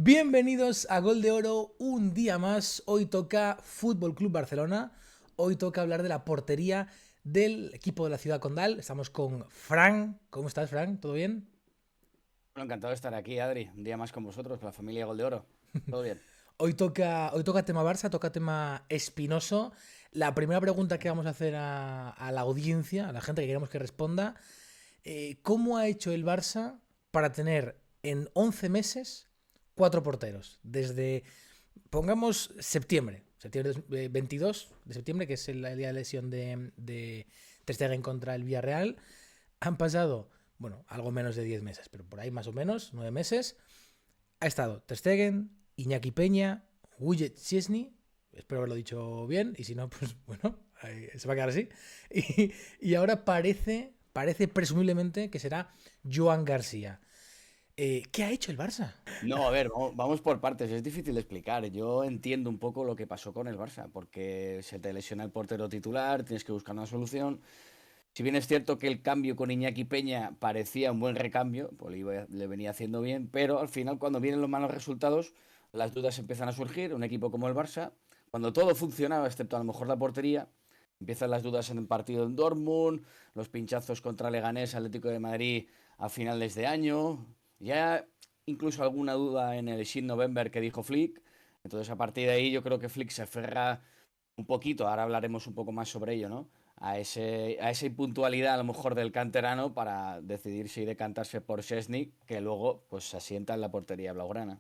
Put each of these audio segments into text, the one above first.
Bienvenidos a Gol de Oro, un día más. Hoy toca Fútbol Club Barcelona. Hoy toca hablar de la portería del equipo de la ciudad condal. Estamos con Fran. ¿Cómo estás, Fran? ¿Todo bien? Bueno, encantado de estar aquí, Adri. Un día más con vosotros, con la familia Gol de Oro. ¿Todo bien? Hoy toca tema Barça, toca tema espinoso. La primera pregunta que vamos a hacer a la audiencia, a la gente que queremos que responda, ¿cómo ha hecho el Barça para tener en 11 meses cuatro porteros? Desde, pongamos septiembre 22 de septiembre, que es el día de lesión de Ter Stegen contra el Villarreal, han pasado, bueno, algo menos de 10 meses, pero por ahí más o menos, 9 meses. Ha estado Ter Stegen, Iñaki Peña, Wujek Szczesny, espero haberlo dicho bien, y si no, pues bueno, se va a quedar así. Y ahora parece presumiblemente que será Joan García. ¿Qué ha hecho el Barça? No, a ver, vamos por partes. Es difícil de explicar. Yo entiendo un poco lo que pasó con el Barça, porque se te lesiona el portero titular, tienes que buscar una solución. Si bien es cierto que el cambio con Iñaki Peña parecía un buen recambio, pues le venía haciendo bien, pero al final cuando vienen los malos resultados, las dudas empiezan a surgir. Un equipo como el Barça, cuando todo funcionaba, excepto a lo mejor la portería, empiezan las dudas en el partido en Dortmund, los pinchazos contra Leganés, Atlético de Madrid a finales de año, ya incluso alguna duda en el Shin November que dijo Flick. Entonces a partir de ahí yo creo que Flick se aferra un poquito, ahora hablaremos un poco más sobre ello, ¿no? A esa impuntualidad a lo mejor del canterano para decidir si decantarse por Szczesny, que luego pues se asienta en la portería blaugrana.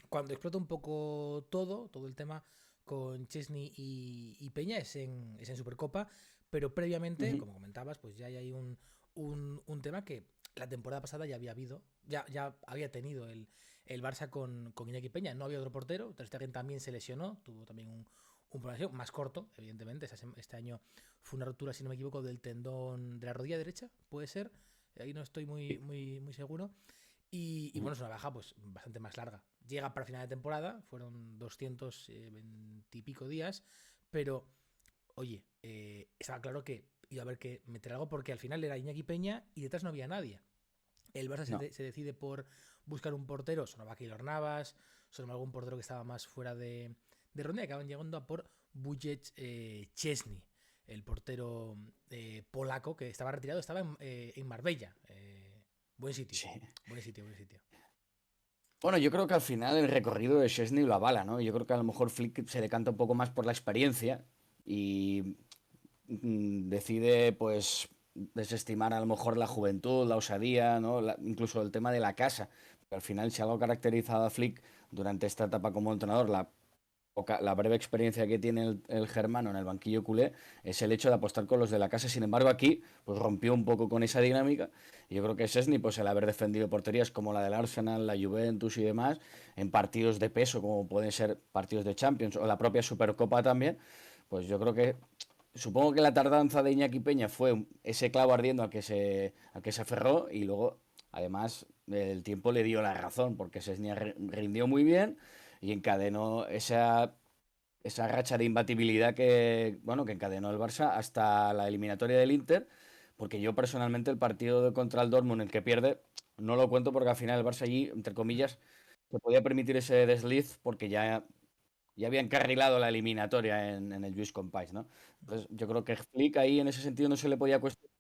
Cuando explota un poco todo el tema con Chesney y Peña es en Supercopa, pero previamente, Ujú. como comentabas, pues ya hay un tema que la temporada pasada ya había habido, ya había tenido el Barça con Iñaki Peña. No había otro portero, Ter Stegen también se lesionó, tuvo también un problema más corto, evidentemente. Este año fue una rotura, si no me equivoco, del tendón de la rodilla derecha, puede ser. Ahí no estoy muy, Sí. muy, muy seguro. Y bueno, es una baja pues bastante más larga. Llega para final de temporada, fueron 220 y pico días, pero oye, estaba claro que iba a haber que meter algo porque al final era Iñaki Peña y detrás no había nadie. El Barça No. se decide por buscar un portero, sonaba Keylor Navas, sonaba algún portero que estaba más fuera de ronda y acaban llegando a por Wujek Szczesny, el portero polaco que estaba retirado, estaba en Marbella. Buen sitio, Sí. buen sitio, buen sitio. Bueno, yo creo que al final el recorrido de Szczesny lo avala, ¿no? Yo creo que a lo mejor Flick se decanta un poco más por la experiencia y decide pues desestimar a lo mejor la juventud, la osadía, ¿no? Incluso el tema de la casa. Porque al final, si algo ha caracterizado a Flick durante esta etapa como entrenador, la breve experiencia que tiene el germano en el banquillo culé es el hecho de apostar con los de la casa. Sin embargo, aquí pues rompió un poco con esa dinámica. Y yo creo que Szczesny, pues el haber defendido porterías como la del Arsenal, la Juventus y demás, en partidos de peso, como pueden ser partidos de Champions o la propia Supercopa también, pues yo creo que supongo que la tardanza de Iñaki Peña fue ese clavo ardiendo al que se aferró y luego, además, el tiempo le dio la razón, porque Szczesny rindió muy bien y encadenó esa racha de imbatibilidad que, bueno, que encadenó el Barça hasta la eliminatoria del Inter, porque yo personalmente el partido contra el Dortmund, el que pierde, no lo cuento porque al final el Barça allí, entre comillas, se podía permitir ese desliz porque ya había encarrilado la eliminatoria en el Lluís Companys, ¿no? Entonces, yo creo que Flick ahí en ese sentido no se le podía cuestionar.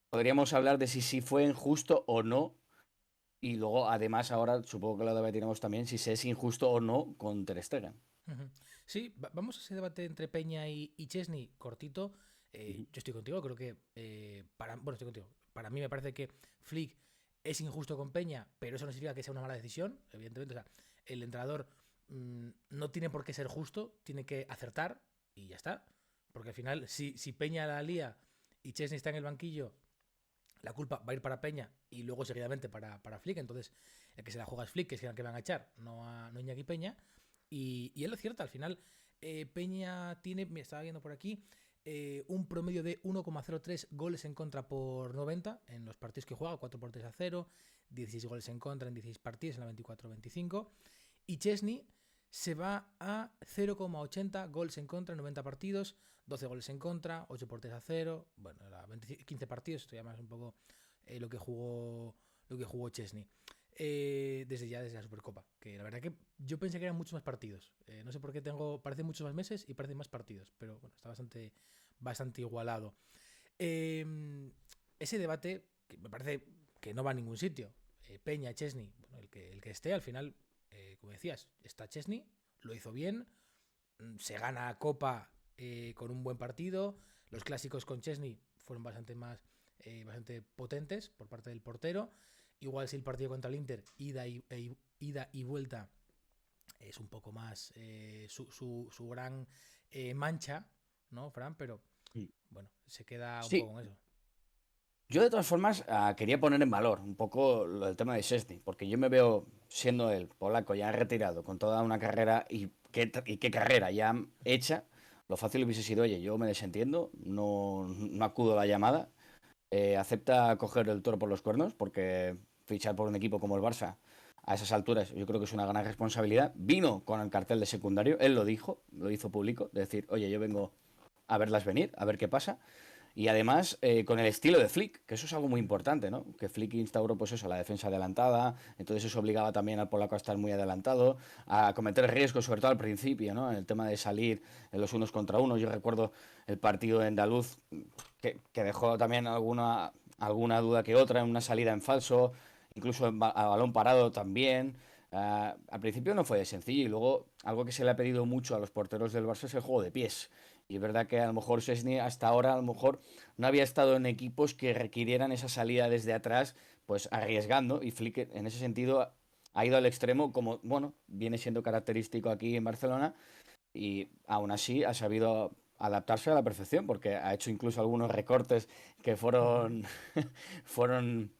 Podríamos hablar de si fue injusto o no. Y luego, además, ahora supongo que lo debatiremos también si se es injusto o no con Ter Stegen. Ujú. Sí, vamos a ese debate entre Peña y Chesney, cortito. Ujú. Yo estoy contigo, creo que bueno, estoy contigo. Para mí me parece que Flick es injusto con Peña, pero eso no significa que sea una mala decisión, evidentemente. O sea, el entrenador no tiene por qué ser justo, tiene que acertar y ya está. Porque al final, si Peña la lía y Chesney está en el banquillo, la culpa va a ir para Peña y luego seguidamente para Flick. Entonces, el que se la juega es Flick, que es el que van a echar, no Iñaki Peña. Y él lo cierto, al final, Peña tiene, me estaba viendo por aquí, un promedio de 1,03 goles en contra por 90 en los partidos que juega, 4 por 3 a 0, 16 goles en contra en 16 partidos, en la 24-25. Y Chesney se va a 0,80 goles en contra en 90 partidos, 12 goles en contra, 8 por 3 a 0. Bueno, era 15 partidos, esto ya más un poco lo que jugó Chesney. desde la Supercopa. Que la verdad que yo pensé que eran muchos más partidos. No sé por qué parece muchos más meses y parecen más partidos, pero bueno, está bastante igualado. Ese debate, que me parece que no va a ningún sitio. Peña, Chesney, bueno, el que esté, al final, como decías, está Chesney, lo hizo bien, se gana Copa con un buen partido. Los clásicos con Chesney fueron bastante potentes por parte del portero. Igual si el partido contra el Inter, ida y vuelta, es un poco más su gran mancha, ¿no, Fran? Pero Mm. bueno, se queda un Sí, poco en eso. yo de todas formas quería poner en valor un poco lo del tema de Szczęsny, porque yo me veo siendo el polaco ya retirado con toda una carrera y qué carrera ya hecha, lo fácil hubiese sido, oye, yo me desentiendo, no acudo a la llamada, acepta coger el toro por los cuernos, porque fichar por un equipo como el Barça a esas alturas yo creo que es una gran responsabilidad. Vino con el cartel de secundario, él lo dijo, lo hizo público, de decir, oye, yo vengo a verlas venir, a ver qué pasa. Y además con el estilo de Flick, que eso es algo muy importante, ¿no? Que Flick instauró pues eso, la defensa adelantada, entonces eso obligaba también al polaco a estar muy adelantado, a cometer riesgos, sobre todo al principio, ¿no? En el tema de salir en los unos contra unos. Yo recuerdo el partido de andaluz que dejó también alguna duda que otra en una salida en falso, incluso a balón parado también. Al principio no fue de sencillo y luego algo que se le ha pedido mucho a los porteros del Barça es el juego de pies. Y es verdad que a lo mejor Szczęsny hasta ahora a lo mejor no había estado en equipos que requirieran esa salida desde atrás, pues arriesgando. Y Flick en ese sentido ha ido al extremo, como bueno, viene siendo característico aquí en Barcelona, y aún así ha sabido adaptarse a la perfección, porque ha hecho incluso algunos recortes que Ujú. fueron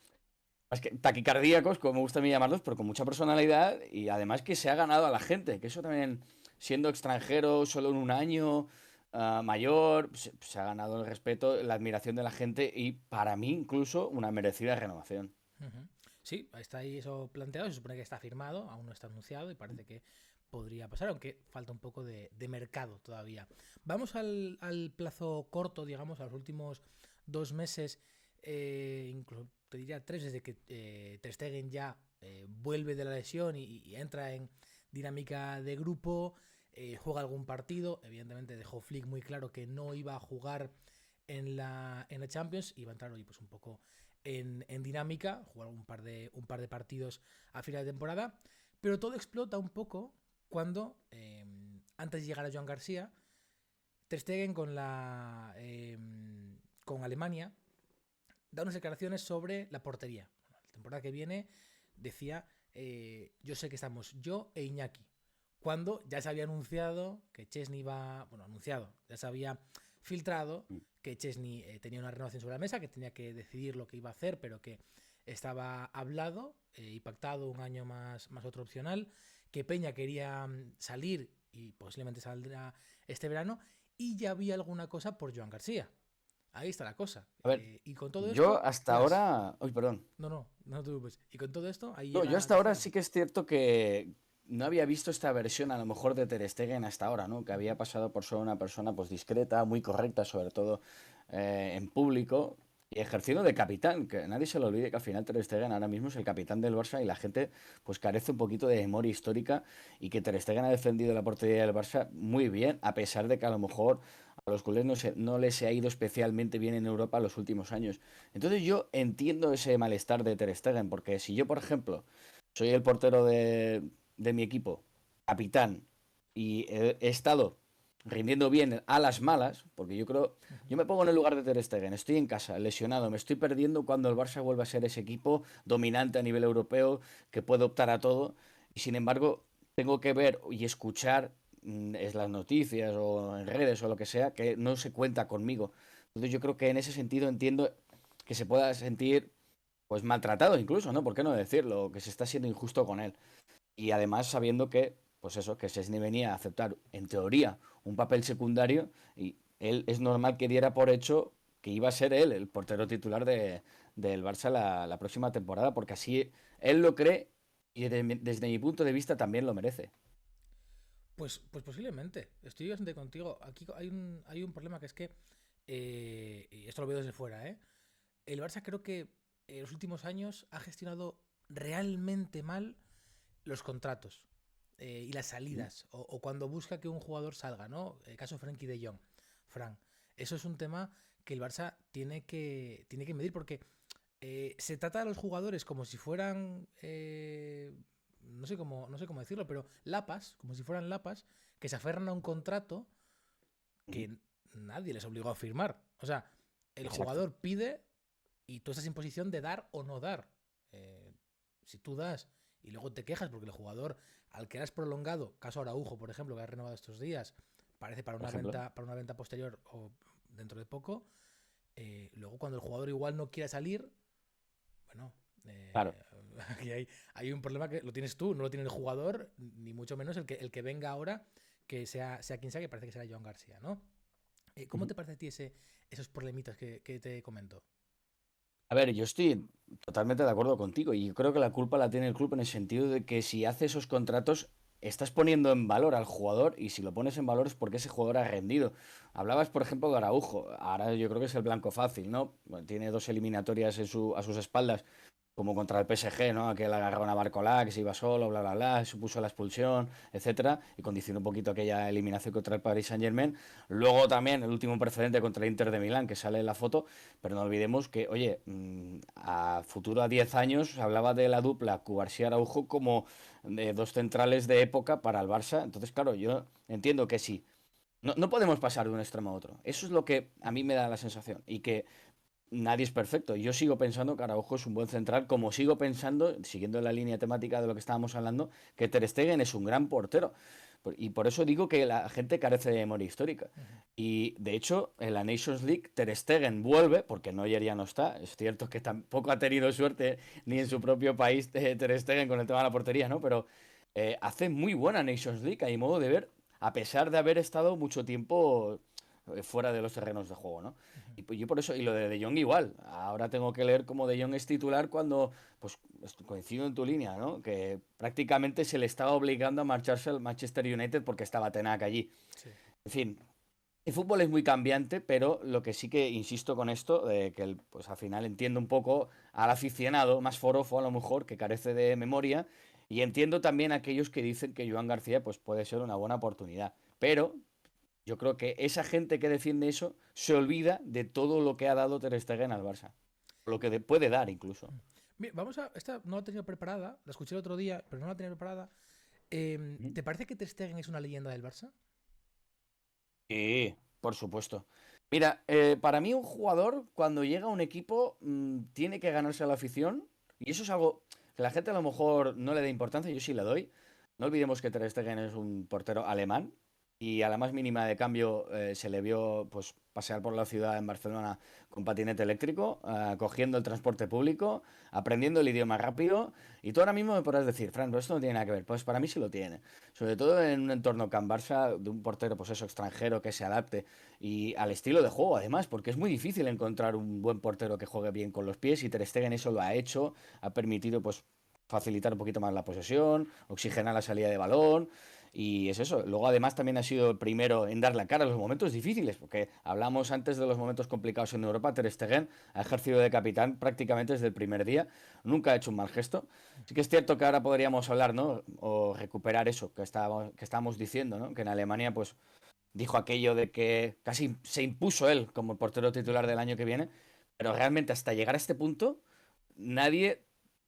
más que taquicardíacos, como me gusta a mí llamarlos, pero con mucha personalidad y además que se ha ganado a la gente, que eso también, siendo extranjero solo en un año, mayor, se ha ganado el respeto, la admiración de la gente y para mí incluso una merecida renovación. Ujú. Sí, está ahí eso planteado, se supone que está firmado, aún no está anunciado y parece que podría pasar, aunque falta un poco de mercado todavía. Vamos al plazo corto, digamos, a los últimos 2 meses, incluso te diría 3, desde que Ter Stegen ya vuelve de la lesión y entra en dinámica de grupo, juega algún partido, evidentemente dejó Flick muy claro que no iba a jugar en la Champions, iba a entrar hoy pues un poco en dinámica, jugar un par de partidos a final de temporada, pero todo explota un poco cuando, antes de llegar a Joan García, Ter Stegen con Alemania da unas declaraciones sobre la portería. La temporada que viene decía, yo sé que estamos yo e Iñaki, cuando ya se había anunciado que Chesney iba, bueno, anunciado, ya se había filtrado que Chesney tenía una renovación sobre la mesa, que tenía que decidir lo que iba a hacer, pero que estaba hablado y pactado un año más otro opcional, que Peña quería salir y posiblemente saldrá este verano, y ya había alguna cosa por Joan García. Ahí está la cosa. A ver, Y con todo yo esto, hasta verás. ahora... Uy, perdón. No te preocupes. Y con todo esto, ahí No, yo llega hasta ahora Tercero. sí que es cierto que no había visto esta versión a lo mejor de Ter Stegen hasta ahora, ¿no? Que había pasado por ser una persona pues discreta, muy correcta, sobre todo en público, y ejerciendo de capitán, que nadie se le olvide que al final Ter Stegen ahora mismo es el capitán del Barça y la gente pues carece un poquito de memoria histórica y que Ter Stegen ha defendido la portería del Barça muy bien, a pesar de que a lo mejor a los culés no les ha ido especialmente bien en Europa los últimos años. Entonces yo entiendo ese malestar de Ter Stegen, porque si yo, por ejemplo, soy el portero de mi equipo, capitán, y he estado rindiendo bien a las malas, porque yo creo, yo me pongo en el lugar de Ter Stegen, estoy en casa, lesionado, me estoy perdiendo cuando el Barça vuelva a ser ese equipo dominante a nivel europeo que puede optar a todo, y sin embargo tengo que ver y escuchar es las noticias o en redes o lo que sea, que no se cuenta conmigo. Entonces yo creo que en ese sentido entiendo que se pueda sentir pues maltratado incluso, ¿no? ¿Por qué no decirlo? Que se está siendo injusto con él. Y además sabiendo que, pues eso, que Szczęsny venía a aceptar, en teoría, un papel secundario y él es normal que diera por hecho que iba a ser él el portero titular del Barça la próxima temporada, porque así él lo cree y desde mi punto de vista también lo merece. Pues posiblemente. Estoy bastante contigo. Aquí hay un problema que es que, y esto lo veo desde fuera, ¿eh? El Barça creo que en los últimos años ha gestionado realmente mal los contratos y las salidas, o cuando busca que un jugador salga, ¿no? El caso Frenkie de Jong, Fran. Eso es un tema que el Barça tiene que medir porque se trata a los jugadores como si fueran, no sé cómo decirlo, pero lapas, como si fueran lapas, que se aferran a un contrato Ujú. que nadie les obligó a firmar. O sea, el Exacto. jugador pide y tú estás en posición de dar o no dar. Eh, si tú das y luego te quejas porque el jugador al que has prolongado, caso Araujo, por ejemplo, que ha renovado estos días, parece para Por una ejemplo. venta, para una venta posterior o dentro de poco, luego cuando el jugador igual no quiera salir, bueno, Claro. aquí hay un problema que lo tienes tú, no lo tiene el jugador, ni mucho menos el que venga ahora, que sea quien sea, que parece que será Joan García, ¿no? ¿Cómo Ujú. te parece a ti esos problemitas que te comento? A ver, yo estoy totalmente de acuerdo contigo y yo creo que la culpa la tiene el club en el sentido de que si hace esos contratos estás poniendo en valor al jugador y si lo pones en valor es porque ese jugador ha rendido. Hablabas, por ejemplo, de Araujo. Ahora yo creo que es el blanco fácil, ¿no? Bueno, tiene dos eliminatorias a sus espaldas como contra el PSG, ¿no? Aquel agarrón a Barcolá, que se iba solo, bla, bla, bla, supuso la expulsión, etcétera, y condicionó un poquito aquella eliminación contra el Paris Saint-Germain. Luego también el último precedente contra el Inter de Milán, que sale en la foto, pero no olvidemos que, oye, a futuro a 10 años se hablaba de la dupla Cubarsí-Araujo como de dos centrales de época para el Barça. Entonces, claro, yo entiendo que sí. No podemos pasar de un extremo a otro. Eso es lo que a mí me da la sensación. Y que nadie es perfecto. Yo sigo pensando que Araujo es un buen central, como sigo pensando, siguiendo la línea temática de lo que estábamos hablando, que Ter Stegen es un gran portero. Y por eso digo que la gente carece de memoria histórica. Ujú. Y de hecho, en la Nations League, Ter Stegen vuelve, porque Neuer ya no está. Es cierto que tampoco ha tenido suerte ni en Sí. su propio país Ter Stegen con el tema de la portería, ¿no? Pero hace muy buena Nations League, a mi modo de ver, a pesar de haber estado mucho tiempo fuera de los terrenos de juego, ¿no? Ujú. Y pues yo por eso, y lo de Jong igual. Ahora tengo que leer como De Jong es titular cuando, pues coincido en tu línea, ¿no? Que prácticamente se le estaba obligando a marcharse al Manchester United porque estaba Tenac allí. Sí. En fin, el fútbol es muy cambiante, pero lo que sí que insisto con esto, de que pues al final entiendo un poco al aficionado, más forofo a lo mejor, que carece de memoria, y entiendo también a aquellos que dicen que Joan García pues puede ser una buena oportunidad. Pero yo creo que esa gente que defiende eso se olvida de todo lo que ha dado Ter Stegen al Barça. Lo que puede dar incluso. Mira, vamos a. Esta no la he tenido preparada, la escuché el otro día, pero no la tenía preparada. Ujú. ¿Te parece que Ter Stegen es una leyenda del Barça? Sí, por supuesto. Mira, para mí un jugador cuando llega a un equipo tiene que ganarse a la afición y eso es algo que la gente a lo mejor no le da importancia, yo sí le doy. No olvidemos que Ter Stegen es un portero alemán y a la más mínima de cambio se le vio pues pasear por la ciudad en Barcelona con patinete eléctrico, cogiendo el transporte público, aprendiendo el idioma rápido y tú ahora mismo me podrás decir, Fran, pero esto no tiene nada que ver. Pues para mí sí lo tiene. Sobre todo en un entorno Can Barça, de un portero, pues eso, extranjero, que se adapte y al estilo de juego, además, porque es muy difícil encontrar un buen portero que juegue bien con los pies y Ter Stegen eso lo ha hecho, ha permitido, pues, facilitar un poquito más la posesión, oxigenar la salida de balón. Y es eso. Luego, además, también ha sido el primero en dar la cara a los momentos difíciles, porque hablamos antes de los momentos complicados en Europa. Ter Stegen ha ejercido de capitán prácticamente desde el primer día. Nunca ha hecho un mal gesto. Sí que es cierto que ahora podríamos hablar, ¿no? O recuperar eso que estábamos diciendo, ¿no? Que en Alemania, pues, dijo aquello de que casi se impuso él como el portero titular Ujú. del año que viene, pero realmente hasta llegar a este punto, nadie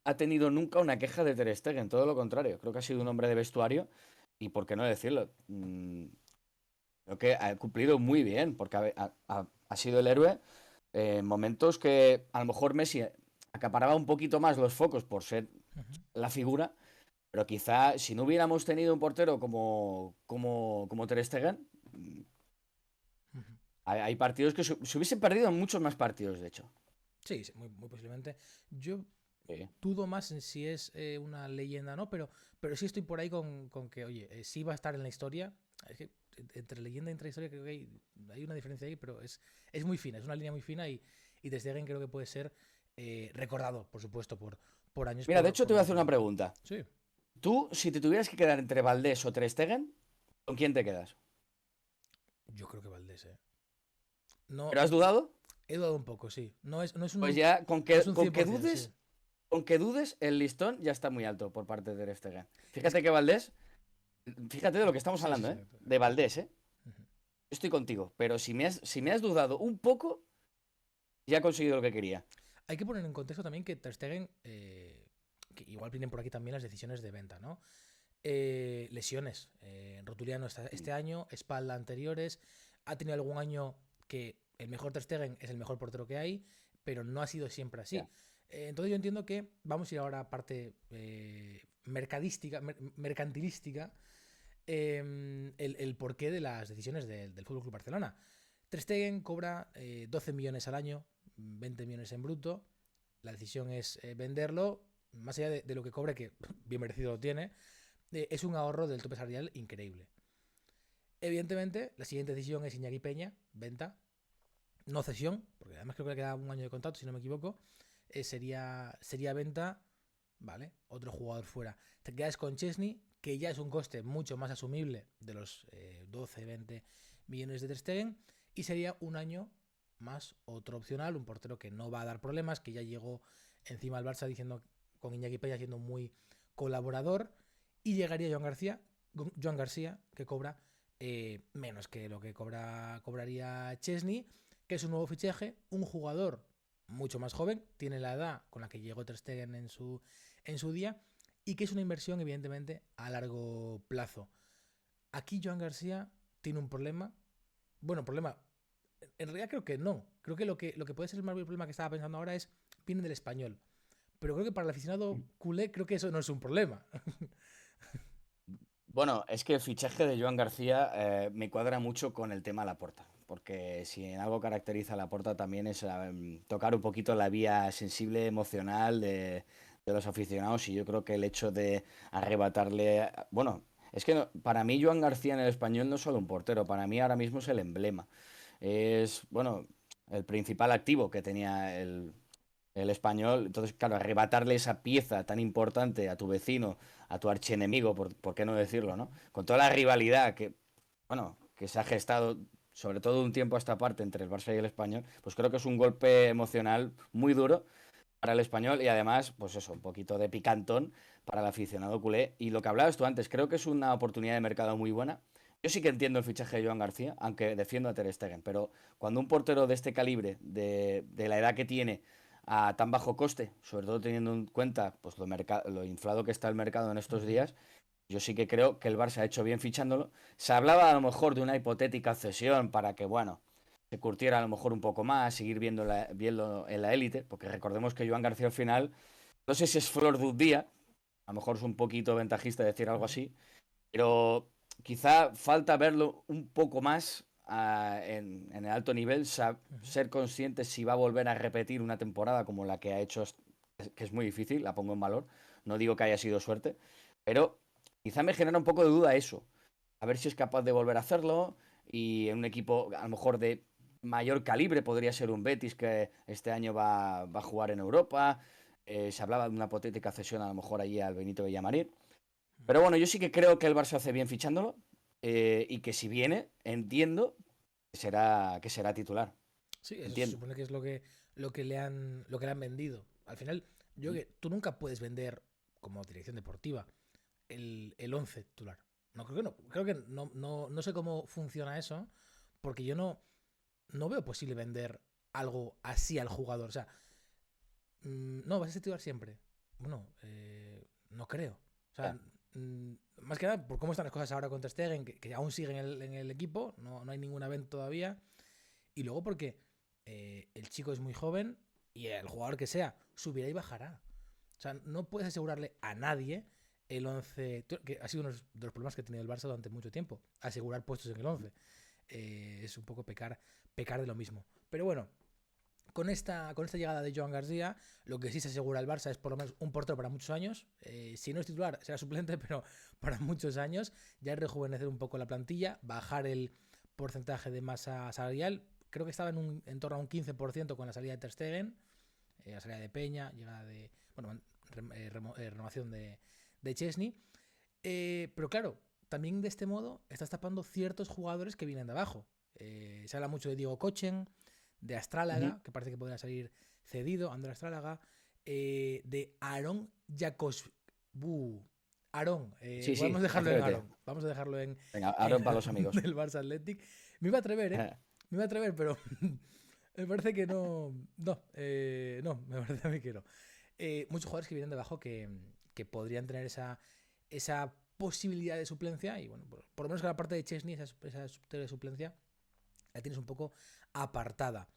ha tenido nunca una queja de Ter Stegen, todo lo contrario. Creo que ha sido un hombre de vestuario y, ¿por qué no decirlo? Creo que ha cumplido muy bien, porque ha sido el héroe en momentos que a lo mejor Messi acaparaba un poquito más los focos por ser Ujú. la figura, pero quizá si no hubiéramos tenido un portero como Ter Stegen, Ujú. hay partidos que se hubiesen perdido muchos más partidos, de hecho. Sí, sí, muy posiblemente. Yo Sí. dudo más en si es una leyenda o no, pero sí estoy por ahí con que, oye, sí va a estar en la historia. Es que entre leyenda y entre historia creo que hay una diferencia ahí, pero es muy fina, es una línea muy fina y Ter Stegen creo que puede ser recordado, por supuesto, por años Mira, de por, hecho por te lo voy a que hacer hizo. una pregunta. Sí, Tú, si te tuvieras que quedar entre Valdés o Ter Stegen, ¿con quién te quedas? yo creo que Valdés, ¿eh? No, ¿Pero has dudado? he dudado un poco, sí. No es Pues un, ya, no es un con que 100%, sí. dudes, aunque dudes, el listón ya está muy alto por parte de Ter Stegen. Fíjate que Valdés, fíjate de lo que estamos Sí, sí, hablando, sí. ¿eh? De Valdés, ¿eh? Ujú. Estoy contigo, pero si me has dudado un poco, ya he conseguido lo que quería. Hay que poner en contexto también que Ter Stegen, que igual vienen por aquí también las decisiones de venta, ¿no? Lesiones. Rotuliano Mm, este año, espalda anteriores. Ha tenido algún año que el mejor Ter Stegen es el mejor portero que hay, pero no ha sido siempre ya. así. Entonces yo entiendo que vamos a ir ahora a parte mercadística, mercantilística, el porqué de las decisiones del Fútbol Club Barcelona. Ter Stegen cobra 12 millones al año, 20 millones en bruto. La decisión es venderlo, más allá de lo que cobre, que bien merecido lo tiene. Es un ahorro del tope salarial increíble. Evidentemente, la siguiente decisión es Iñaki Peña, venta, no cesión, porque además creo que le queda un año de contrato, si no me equivoco. Sería venta, vale, otro jugador fuera. Te quedas con Chesney, que ya es un coste mucho más asumible de los 12, 20 millones de Ter Stegen, y sería un año más otro opcional, un portero que no va a dar problemas, que ya llegó encima al Barça diciendo con Iñaki Peña siendo muy colaborador, y llegaría Joan García, que cobra menos que lo que cobraría Chesney, que es un nuevo fichaje, un jugador mucho más joven, tiene la edad con la que llegó Ter Stegen en su día, y que es una inversión evidentemente a largo plazo. Aquí Joan García tiene un problema, bueno, problema, en realidad creo que no, creo que lo que puede ser el mayor problema que estaba pensando ahora es, viene del español, pero creo que para el aficionado culé creo que eso no es un problema. Bueno, es que el fichaje de Joan García me cuadra mucho con el tema Laporta, porque si en algo caracteriza a Laporta también es tocar un poquito la vía sensible, emocional de los aficionados y yo creo que el hecho de arrebatarle, bueno, es que para mí Joan García en el español no es solo un portero, para mí ahora mismo es el emblema, es, bueno, el principal activo que tenía el español. Entonces, claro, arrebatarle esa pieza tan importante a tu vecino, a tu archienemigo, por qué no decirlo, ¿no? Con toda la rivalidad que, bueno, que se ha gestado, sobre todo un tiempo a esta parte entre el Barça y el español, pues creo que es un golpe emocional muy duro para el español y además, pues eso, un poquito de picantón para el aficionado culé. Y lo que hablabas tú antes, creo que es una oportunidad de mercado muy buena. Yo sí que entiendo el fichaje de Joan García, aunque defiendo a Ter Stegen, pero cuando un portero de este calibre, de la edad que tiene, a tan bajo coste, sobre todo teniendo en cuenta pues lo inflado que está el mercado en estos días, yo sí que creo que el Barça ha hecho bien fichándolo. Se hablaba a lo mejor de una hipotética cesión para que, bueno, se curtiera a lo mejor un poco más, seguir viendo en la élite, porque recordemos que Joan García al final, no sé si es flor de un día, a lo mejor es un poquito ventajista decir algo así, pero quizá falta verlo un poco más en el alto nivel, ser consciente si va a volver a repetir una temporada como la que ha hecho, que es muy difícil, la pongo en valor. No digo que haya sido suerte, pero quizá me genera un poco de duda eso. A ver si es capaz de volver a hacerlo y en un equipo a lo mejor de mayor calibre, podría ser un Betis que este año va a jugar en Europa. Se hablaba de una hipotética cesión a lo mejor allí al Benito Villamarín. Pero bueno, yo sí que creo que el Barça hace bien fichándolo y que si viene, entiendo que será titular. Sí, eso se Entiendo. supone que es lo que le han vendido. Al final, yo creo que tú nunca puedes vender como dirección deportiva el 11 titular. No, creo que no. Creo que no sé cómo funciona eso, porque yo no veo posible vender algo así al jugador. O sea, no, vas a ser titular siempre. Bueno, no creo. O sea, Ya, más que nada por cómo están las cosas ahora con Ter Stegen, que aún sigue en el equipo, no hay ninguna venta todavía. Y luego porque el chico es muy joven y el jugador que sea subirá y bajará. O sea, no puedes asegurarle a nadie el 11, que ha sido uno de los problemas que ha tenido el Barça durante mucho tiempo, asegurar puestos en el 11. Es un poco pecar de lo mismo. Pero bueno, con esta llegada de Joan García, lo que sí se asegura el Barça es por lo menos un portero para muchos años. Si no es titular, será suplente, pero para muchos años. Ya es rejuvenecer un poco la plantilla, bajar el porcentaje de masa salarial. Creo que estaba en torno a un 15% con la salida de Ter Stegen, la salida de Peña, llegada de. Bueno, renovación de Chesney. Pero claro, también de este modo estás tapando ciertos jugadores que vienen de abajo. Se habla mucho de Diego Kochen, de ujú, Astrálaga, que parece que podría salir cedido, André Astrálaga. de Aaron Jacobs. Aaron, Sí, vamos a sí, dejarlo en atrévete. Aaron. Vamos a dejarlo Venga, en Aaron para los amigos. del Barça Athletic. Me iba a atrever, ¿eh? Me iba a atrever, pero me parece que no. No, no, me parece a mí que no. Muchos jugadores que vienen debajo que podrían tener esa posibilidad de suplencia. Y bueno, por lo menos que la parte de Chesney, esa suplencia, la tienes un poco apartada.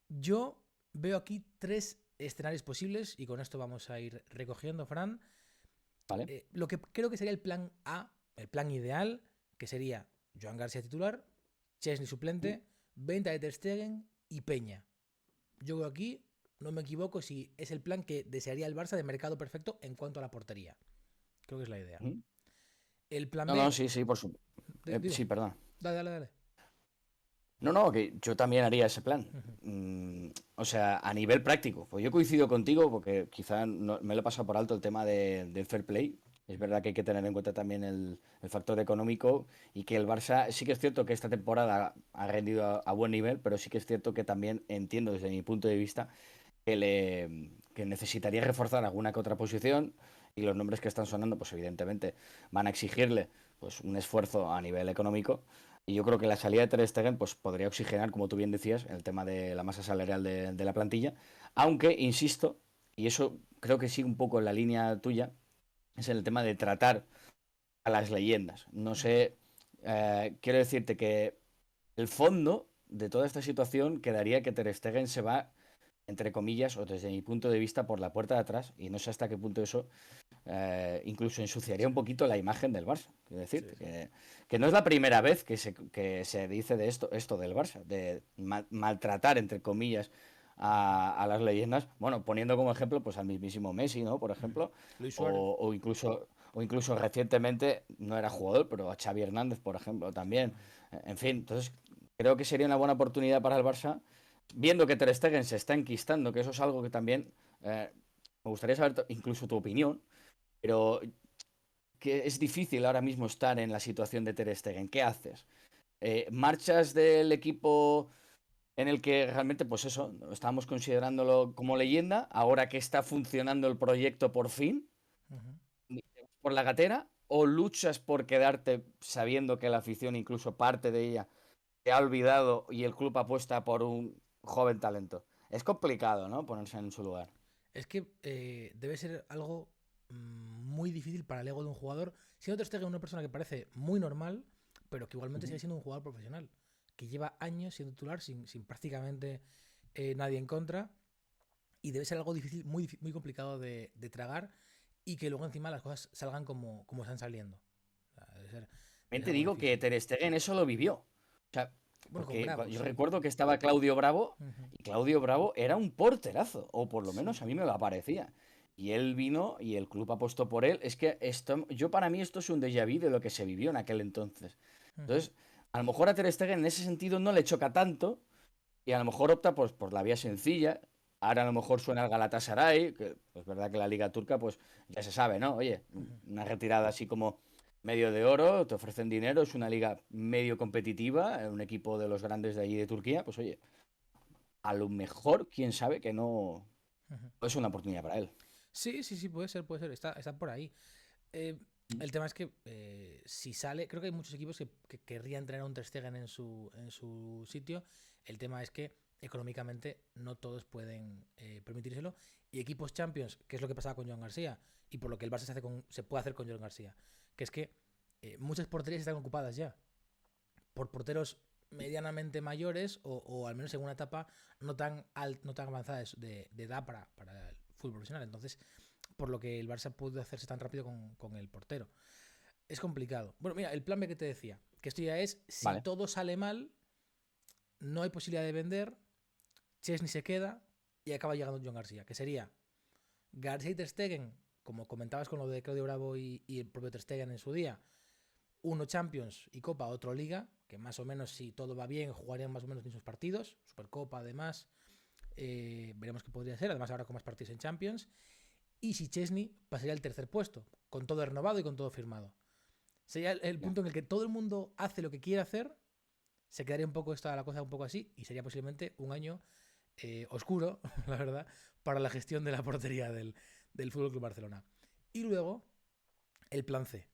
Yo veo aquí 3 escenarios posibles y con esto vamos a ir recogiendo, Fran. ¿Vale? Lo que creo que sería el plan A, el plan ideal, que sería Joan García titular, Chesney suplente, venta de Ter Stegen y Peña. Yo creo aquí, no me equivoco, si es el plan que desearía el Barça de mercado perfecto en cuanto a la portería. Creo que es la idea. Ujú. El plan No, no, B... sí, sí, por supuesto. Dime, Sí, perdón. dale, dale, dale. No, no, que yo también haría ese plan. Ujú. O sea, a nivel práctico. Pues yo coincido contigo porque quizá me lo he pasado por alto el tema del fair play. Es verdad que hay que tener en cuenta también el factor económico y que el Barça sí que es cierto que esta temporada ha rendido a buen nivel, pero sí que es cierto que también entiendo desde mi punto de vista que necesitaría reforzar alguna que otra posición y los nombres que están sonando, pues evidentemente van a exigirle pues un esfuerzo a nivel económico. Y yo creo que la salida de Ter Stegen pues, podría oxigenar, como tú bien decías, el tema de la masa salarial de la plantilla. Aunque, insisto, y eso creo que sigue un poco en la línea tuya, es el tema de tratar a las leyendas. No sé, quiero decirte que el fondo de toda esta situación quedaría que Ter Stegen se va, entre comillas, o desde mi punto de vista, por la puerta de atrás, y no sé hasta qué punto eso incluso ensuciaría Sí, un poquito la imagen del Barça. Quiero sí, decir, sí. que no es la primera vez que se dice de esto del Barça, de maltratar, entre comillas, a las leyendas. Bueno, poniendo como ejemplo pues al mismísimo Messi, ¿no? Por Ujú. ejemplo, Luis Suárez. o incluso recientemente, no era jugador, pero a Xavi Hernández, por ejemplo, también. En fin, entonces creo que sería una buena oportunidad para el Barça, viendo que Ter Stegen se está enquistando, que eso es algo que también me gustaría saber incluso tu opinión, pero que es difícil ahora mismo estar en la situación de Ter Stegen. ¿Qué haces? ¿Marchas del equipo en el que realmente, pues eso, estábamos considerándolo como leyenda, ahora que está funcionando el proyecto por fin, Ujú. por la gatera, o luchas por quedarte sabiendo que la afición, incluso parte de ella, te ha olvidado y el club apuesta por un joven talento? Es complicado, ¿no? Ponerse en su lugar. Es que debe ser algo muy difícil para el ego de un jugador. Siendo Ter Stegen una persona que parece muy normal, pero que igualmente Ujú. sigue siendo un jugador profesional, que lleva años siendo titular sin prácticamente nadie en contra, y debe ser algo difícil, muy complicado de tragar, y que luego encima las cosas salgan como están saliendo. O sea, debe También ser te algo digo que difícil. Ter Stegen eso lo vivió. O sea, Bueno, con porque Bravo, yo sí. recuerdo que estaba Claudio Bravo Ujú. y Claudio Bravo era un porterazo, o por lo Sí. menos a mí me lo parecía. Y él vino y el club apostó por él. Es que para mí esto es un déjà vu de lo que se vivió en aquel entonces. Ujú. Entonces, a lo mejor a Ter Stegen en ese sentido no le choca tanto y a lo mejor opta pues, por la vía sencilla. Ahora a lo mejor suena al Galatasaray, que es verdad que la liga turca pues ya se sabe, ¿no? Oye, Ujú. una retirada así como medio de oro, te ofrecen dinero, es una liga medio competitiva, un equipo de los grandes de allí de Turquía, pues oye, a lo mejor, quién sabe que no Ujú. es una oportunidad para él. Sí, sí, sí, puede ser, puede ser. Está por ahí. Eh, el tema es que si sale, creo que hay muchos equipos que querrían tener a un Ter Stegen en su sitio. El tema es que económicamente no todos pueden permitírselo. Y equipos Champions, que es lo que pasaba con Joan García, y por lo que el Barça se puede hacer con Joan García, que es que muchas porterías están ocupadas ya por porteros medianamente mayores o al menos en una etapa no tan avanzada de edad para el fútbol profesional. Entonces, por lo que el Barça puede hacerse tan rápido con el portero. Es complicado. Bueno, mira, el plan B que te decía, que esto ya es, si Vale. todo sale mal, no hay posibilidad de vender, Chesney se queda y acaba llegando John García, que sería García y Ter Stegen, como comentabas con lo de Claudio Bravo y el propio Ter Stegen en su día, uno Champions y Copa, otro Liga, que más o menos si todo va bien jugarían más o menos en sus partidos, Supercopa además, veremos qué podría ser, además ahora con más partidos en Champions, y si Chesney pasaría al tercer puesto, con todo renovado y con todo firmado. Sería el Ya. punto en el que todo el mundo hace lo que quiere hacer, se quedaría un poco esta la cosa un poco así, y sería posiblemente un año oscuro, la verdad, para la gestión de la portería del Fútbol Club Barcelona. Y luego, el plan C,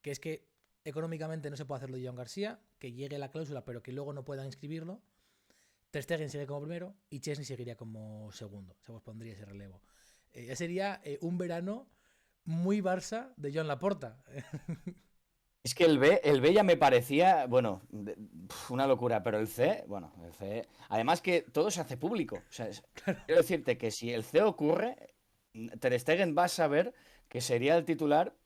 que es que económicamente no se puede hacer lo de Joan García, que llegue la cláusula, pero que luego no puedan inscribirlo. Ter Stegen sigue como primero y Chesney seguiría como segundo. Se pondría ese relevo. Ya sería un verano muy Barça de Joan Laporta. Es que el B ya me parecía, bueno, una locura, pero el C, bueno, el C. Además que todo se hace público. O sea, quiero decirte que si el C ocurre, Ter Stegen va a saber que sería el titular,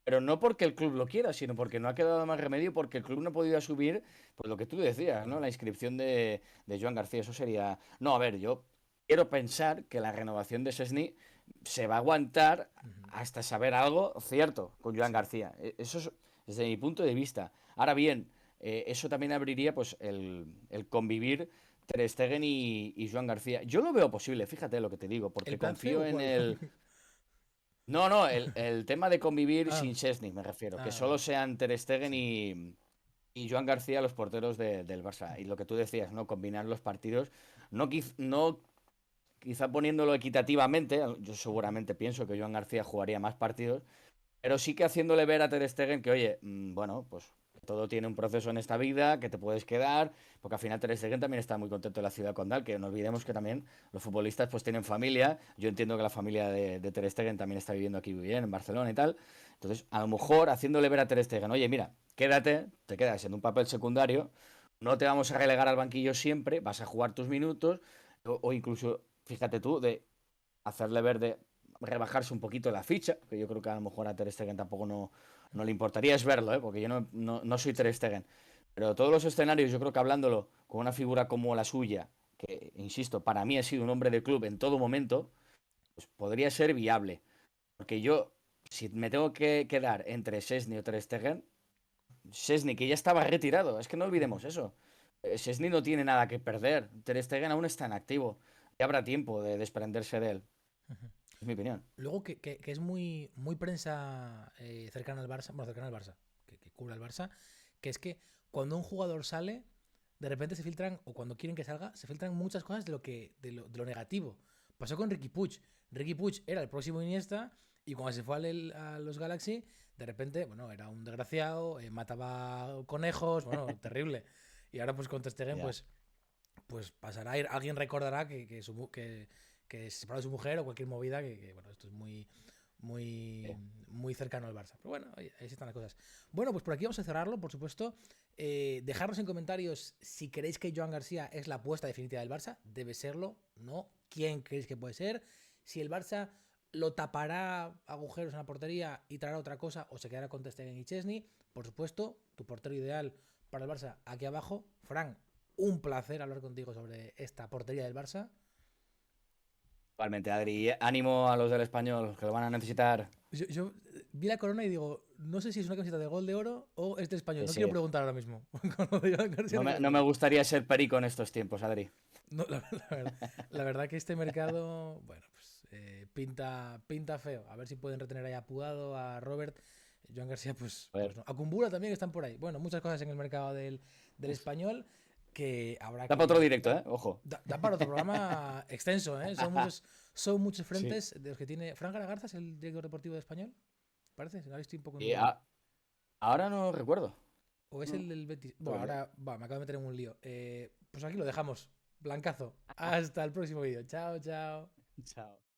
pero no porque el club lo quiera, sino porque no ha quedado más remedio, porque el club no ha podido subir, pues lo que tú decías, ¿no? La inscripción de Joan García, eso sería. No, a ver, yo quiero pensar que la renovación de Szczęsny se va a aguantar hasta saber algo cierto con Joan García. Eso es desde mi punto de vista. Ahora bien, eso también abriría pues el convivir Ter Stegen y Joan García. Yo lo veo posible, fíjate lo que te digo, ¿El porque plan C confío o en cuál? el. No, no, el tema de convivir Ah, sin Szczęsny, me refiero. Que solo vale. sean Ter Stegen Sí. y Joan García los porteros del Barça. Y lo que tú decías, ¿no? Combinar los partidos. No quizá poniéndolo equitativamente, yo seguramente pienso que Joan García jugaría más partidos, pero sí que haciéndole ver a Ter Stegen que, oye, bueno, pues todo tiene un proceso en esta vida, que te puedes quedar, porque al final Ter Stegen también está muy contento de la ciudad condal, que no olvidemos que también los futbolistas pues tienen familia. Yo entiendo que la familia de Ter Stegen también está viviendo aquí muy bien, en Barcelona y tal. Entonces, a lo mejor haciéndole ver a Ter Stegen, oye, mira, quédate, te quedas en un papel secundario, no te vamos a relegar al banquillo siempre, vas a jugar tus minutos, o incluso, fíjate tú, de hacerle ver de rebajarse un poquito la ficha, que yo creo que a lo mejor a Ter Stegen tampoco no le importaría, es verlo, ¿eh? Porque yo no soy Ter Stegen. Pero todos los escenarios, yo creo que hablándolo con una figura como la suya, que, insisto, para mí ha sido un hombre de club en todo momento, pues podría ser viable. Porque yo, si me tengo que quedar entre Szczęsny o Ter Stegen, Szczęsny, que ya estaba retirado, es que no olvidemos eso. Szczęsny no tiene nada que perder, Ter Stegen aún está en activo, y habrá tiempo de desprenderse de él, es mi opinión. Luego que es muy prensa cercana al Barça, bueno, cercana al Barça, que cubre al Barça, que es que cuando un jugador sale, de repente se filtran, o cuando quieren que salga, se filtran muchas cosas de lo negativo. Pasó con Ricky Puig. Ricky Puig era el próximo Iniesta, y cuando se fue a los Galaxy, de repente, bueno, era un desgraciado, mataba conejos, bueno, terrible. Y ahora pues con Ter Stegen, Ya. pues pasará, alguien recordará que se separó de su mujer o cualquier movida, bueno, esto es muy, Sí. muy cercano al Barça. Pero bueno, ahí están las cosas. Bueno, pues por aquí vamos a cerrarlo, por supuesto. Dejarnos en comentarios si creéis que Joan García es la apuesta definitiva del Barça. Debe serlo, ¿no? ¿Quién creéis que puede ser? Si el Barça lo tapará agujeros en la portería y traerá otra cosa, o se quedará con Ter Stegen y Chesney. Por supuesto, tu portero ideal para el Barça aquí abajo. Fran, un placer hablar contigo sobre esta portería del Barça. Igualmente, Adri, ánimo a los del Español, que lo van a necesitar. Yo vi la corona y digo, no sé si es una camiseta de gol de oro o es de español. Sí, No quiero sí. preguntar ahora mismo. Con lo de Joan García No no me, quiero no me preguntar. gustaría ser perico en estos tiempos, Adri. No, la verdad que este mercado, bueno, pues pinta feo. A ver si pueden retener ahí a Pudado, a Robert. Joan García, pues, A pues ver, no. A Kumbula también están por ahí. Bueno, muchas cosas en el mercado del español que habrá da para otro que. directo, ¿eh? Ojo. Da para otro programa extenso, ¿eh? Son muchos Sí. frentes de los que tiene. Fran Garagarza es el director deportivo de español, parece. Ahora estoy un poco Y nublado. ahora no recuerdo. O es No, el del Betis. Bueno, puede ser. ahora me acabo de meter en un lío. Pues aquí lo dejamos. Blancazo. Hasta el próximo vídeo. Chao, chao. Chao.